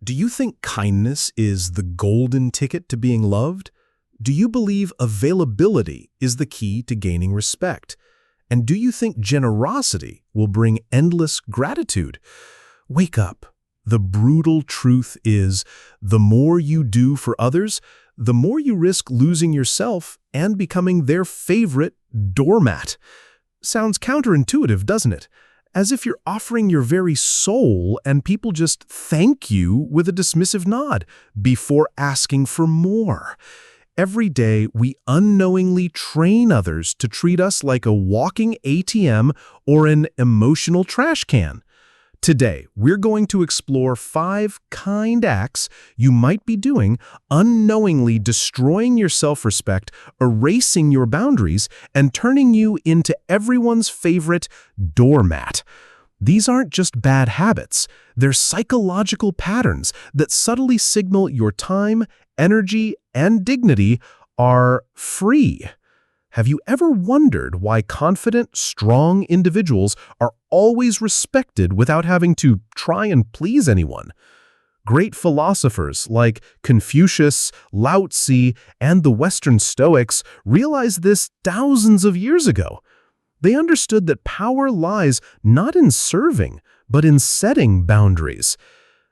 Do you think kindness is the golden ticket to being loved? Do you believe availability is the key to gaining respect? And do you think generosity will bring endless gratitude? Wake up. The brutal truth is, the more you do for others, the more you risk losing yourself and becoming their favorite doormat. Sounds counterintuitive, doesn't it? As if you're offering your very soul and people just thank you with a dismissive nod before asking for more. Every day, we unknowingly train others to treat us like a walking ATM or an emotional trash can. Today, we're going to explore 5 kind acts you might be doing, unknowingly destroying your self-respect, erasing your boundaries, and turning you into everyone's favorite doormat. These aren't just bad habits, they're psychological patterns that subtly signal your time, energy, and dignity are free. Have you ever wondered why confident, strong individuals are always respected without having to try and please anyone? Great philosophers like Confucius, Lao Tzu, and the Western Stoics realized this thousands of years ago. They understood that power lies not in serving, but in setting boundaries.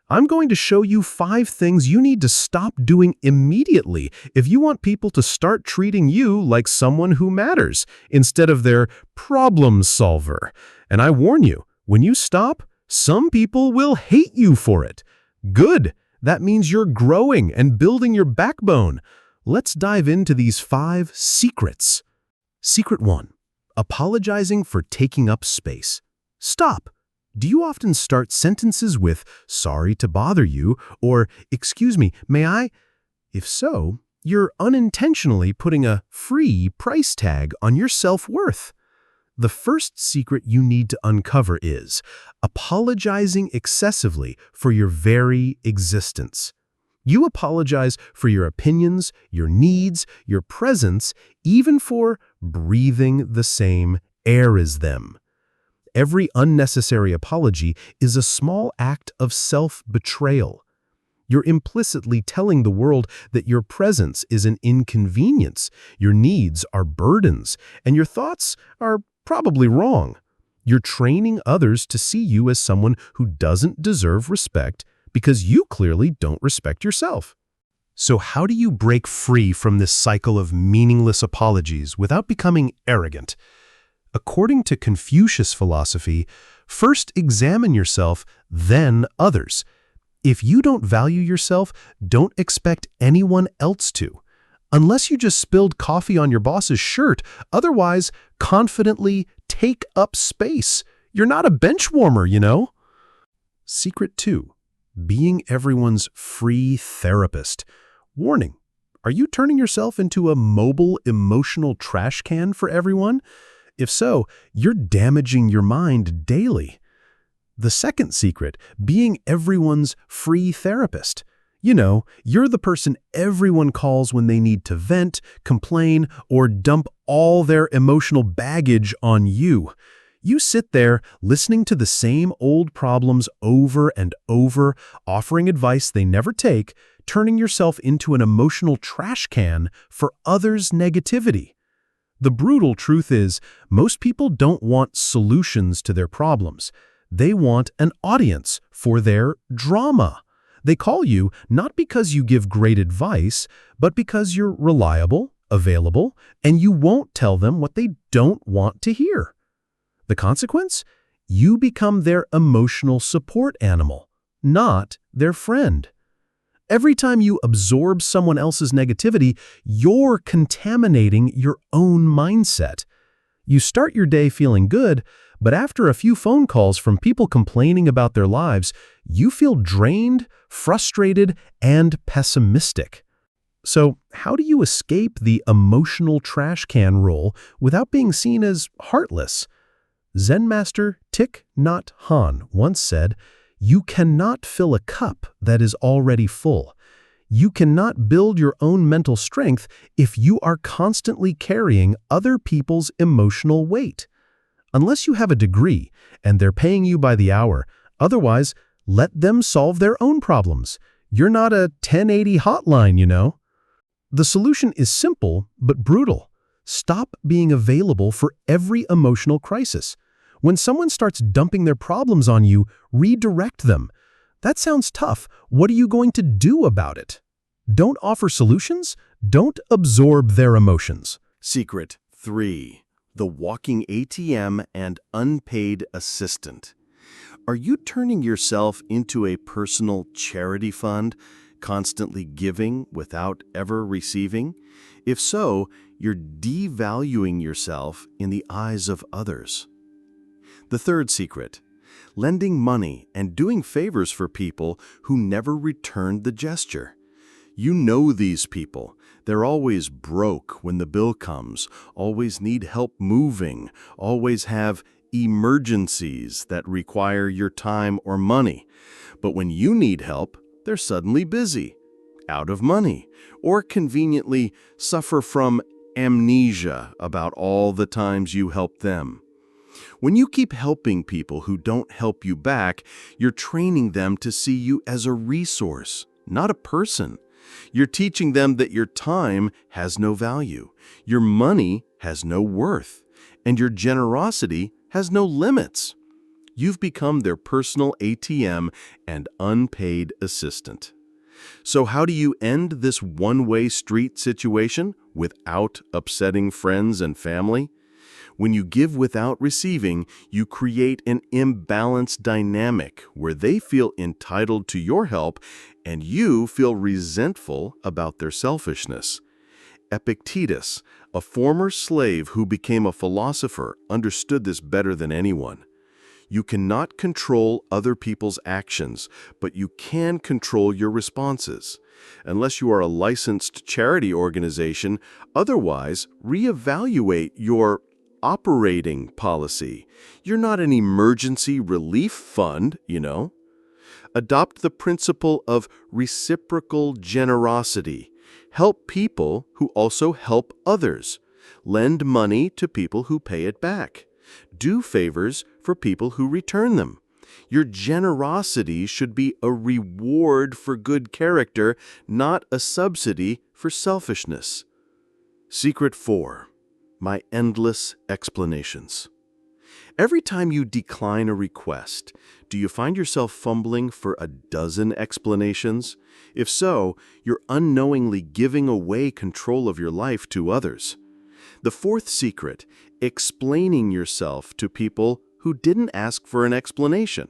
I'm going to show you 5 things you need to stop doing immediately if you want people to start treating you like someone who matters instead of their problem solver. And I warn you, when you stop, some people will hate you for it. Good. That means you're growing and building your backbone. Let's dive into these 5 secrets. Secret 1. Apologizing for taking up space. Stop. Do you often start sentences with, "Sorry to bother you," or "Excuse me, may I?" If so, you're unintentionally putting a free price tag on your self-worth. The first secret you need to uncover is apologizing excessively for your very existence. You apologize for your opinions, your needs, your presence, even for breathing the same air as them. Every unnecessary apology is a small act of self-betrayal. You're implicitly telling the world that your presence is an inconvenience, your needs are burdens, and your thoughts are probably wrong. You're training others to see you as someone who doesn't deserve respect because you clearly don't respect yourself. So how do you break free from this cycle of meaningless apologies without becoming arrogant? According to Confucius philosophy, first examine yourself, then others. If you don't value yourself, don't expect anyone else to. Unless you just spilled coffee on your boss's shirt, otherwise, confidently take up space. You're not a bench warmer, you know? Secret 2. Being everyone's free therapist. Warning, are you turning yourself into a mobile emotional trash can for everyone? If so, you're damaging your mind daily. The second secret, being everyone's free therapist. You know, you're the person everyone calls when they need to vent, complain, or dump all their emotional baggage on you. You sit there listening to the same old problems over and over, offering advice they never take, turning yourself into an emotional trash can for others' negativity. The brutal truth is, most people don't want solutions to their problems. They want an audience for their drama. They call you not because you give great advice, but because you're reliable, available, and you won't tell them what they don't want to hear. The consequence? You become their emotional support animal, not their friend. Every time you absorb someone else's negativity, you're contaminating your own mindset. You start your day feeling good, but after a few phone calls from people complaining about their lives, you feel drained, frustrated, and pessimistic. So, how do you escape the emotional trash can role without being seen as heartless? Zen master Thich Nhat Hanh once said, "You cannot fill a cup that is already full. You cannot build your own mental strength if you are constantly carrying other people's emotional weight. Unless you have a degree and they're paying you by the hour, otherwise, Let them solve their own problems. You're not a 1080 hotline, you know. The solution is simple but brutal. Stop being available for every emotional crisis. When someone starts dumping their problems on you, redirect them. That sounds tough. What are you going to do about it? Don't offer solutions. Don't absorb their emotions. Secret 3. The walking ATM and unpaid assistant. Are you turning yourself into a personal charity fund, constantly giving without ever receiving? If so, you're devaluing yourself in the eyes of others. The third secret. Lending money and doing favors for people who never returned the gesture. You know these people. They're always broke when the bill comes, always need help moving, always have emergencies that require your time or money. But when you need help, they're suddenly busy, out of money, or conveniently suffer from amnesia about all the times you helped them. When you keep helping people who don't help you back, you're training them to see you as a resource, not a person. You're teaching them that your time has no value, your money has no worth, and your generosity has no limits. You've become their personal ATM and unpaid assistant. So how do you end this one-way street situation without upsetting friends and family? When you give without receiving, you create an imbalanced dynamic where they feel entitled to your help and you feel resentful about their selfishness. Epictetus, a former slave who became a philosopher, understood this better than anyone. You cannot control other people's actions, but you can control your responses. Unless you are a licensed charity organization, otherwise, reevaluate your operating policy. You're not an emergency relief fund, you know. Adopt the principle of reciprocal generosity. Help people who also help others. Lend money to people who pay it back. Do favors for people who return them. Your generosity should be a reward for good character, not a subsidy for selfishness. Secret 4. My endless explanations. Every time you decline a request, do you find yourself fumbling for a dozen explanations? If so, you're unknowingly giving away control of your life to others. The fourth secret, explaining yourself to people who didn't ask for an explanation.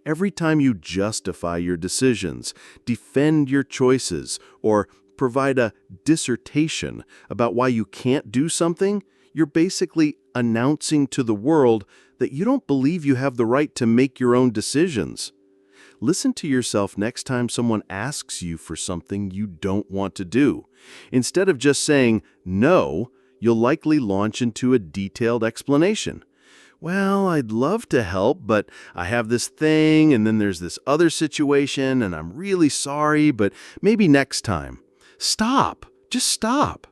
Every time you justify your decisions, defend your choices, or provide a dissertation about why you can't do something, you're basically announcing to the world that you don't believe you have the right to make your own decisions. Listen to yourself next time someone asks you for something you don't want to do. Instead of just saying no, you'll likely launch into a detailed explanation. Well, I'd love to help, but I have this thing, and then there's this other situation, and I'm really sorry, but maybe next time. Stop. Just stop.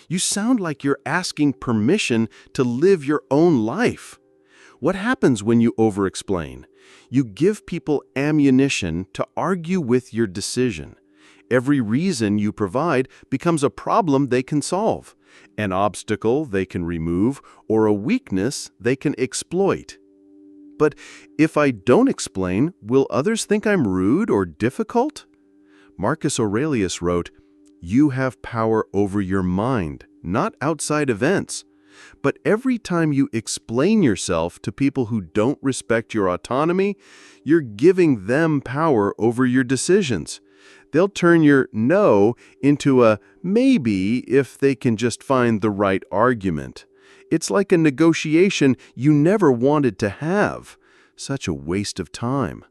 You sound like you're asking permission to live your own life. What happens when you over-explain? You give people ammunition to argue with your decision. Every reason you provide becomes a problem they can solve, an obstacle they can remove, or a weakness they can exploit. But if I don't explain, will others think I'm rude or difficult? Marcus Aurelius wrote, "You have power over your mind, not outside events." But every time you explain yourself to people who don't respect your autonomy, you're giving them power over your decisions. They'll turn your no into a maybe if they can just find the right argument. It's like a negotiation you never wanted to have. Such a waste of time.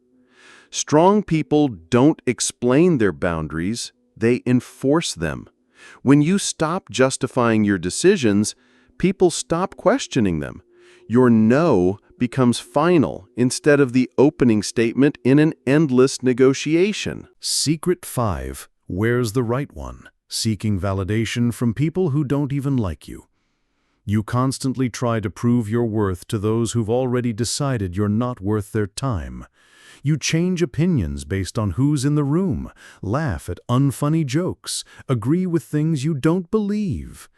Strong people don't explain their boundaries, they enforce them. When you stop justifying your decisions, people stop questioning them. Your no becomes final instead of the opening statement in an endless negotiation. Secret 5. Where's the right one? Seeking validation from people who don't even like you. You constantly try to prove your worth to those who've already decided you're not worth their time. You change opinions based on who's in the room, laugh at unfunny jokes, agree with things you don't believe.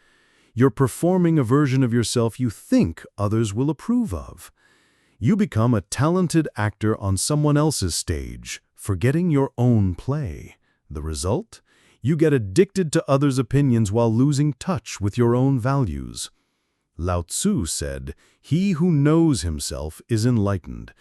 You're performing a version of yourself you think others will approve of. You become a talented actor on someone else's stage, forgetting your own play. The result? You get addicted to others' opinions while losing touch with your own values. Lao Tzu said, "He who knows himself is enlightened."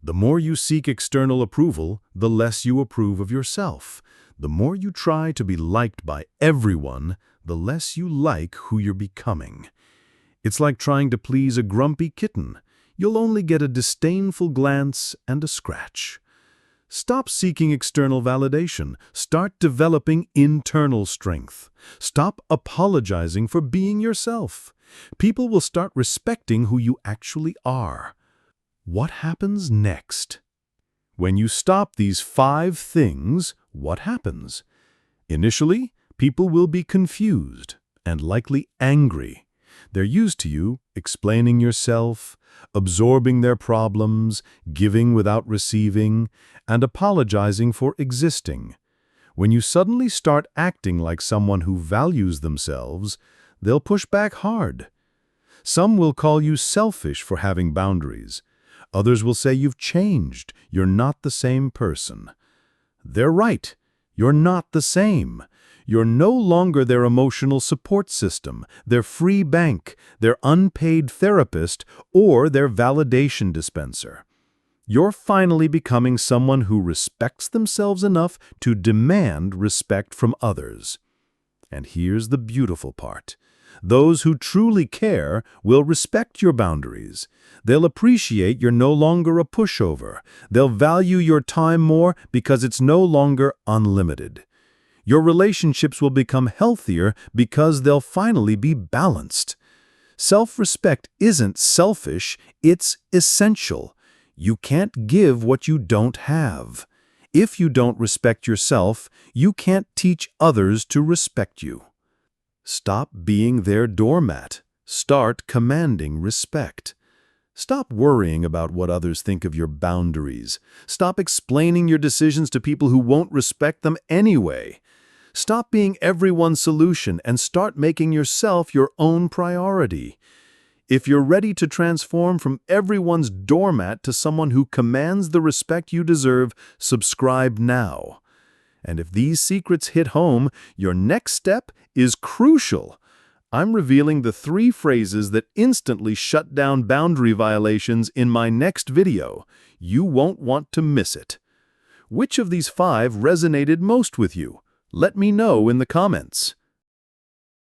The more you seek external approval, the less you approve of yourself. The more you try to be liked by everyone, the less you like who you're becoming. It's like trying to please a grumpy kitten. You'll only get a disdainful glance and a scratch. Stop seeking external validation. Start developing internal strength. Stop apologizing for being yourself. People will start respecting who you actually are. What happens next? When you stop these 5 things, what happens? Initially, people will be confused and likely angry. They're used to you explaining yourself, absorbing their problems, giving without receiving, and apologizing for existing. When you suddenly start acting like someone who values themselves, they'll push back hard. Some will call you selfish for having boundaries. Others will say you've changed, you're not the same person. They're right, you're not the same. You're no longer their emotional support system, their free bank, their unpaid therapist, or their validation dispenser. You're finally becoming someone who respects themselves enough to demand respect from others. And here's the beautiful part. Those who truly care will respect your boundaries. They'll appreciate you're no longer a pushover. They'll value your time more because it's no longer unlimited. Your relationships will become healthier because they'll finally be balanced. Self-respect isn't selfish, it's essential. You can't give what you don't have. If you don't respect yourself, you can't teach others to respect you. Stop being their doormat. Start commanding respect. Stop worrying about what others think of your boundaries. Stop explaining your decisions to people who won't respect them anyway. Stop being everyone's solution and start making yourself your own priority. If you're ready to transform from everyone's doormat to someone who commands the respect you deserve, subscribe now. And if these secrets hit home, your next step is crucial. I'm revealing the 3 phrases that instantly shut down boundary violations in my next video. You won't want to miss it. Which of these 5 resonated most with you? Let me know in the comments.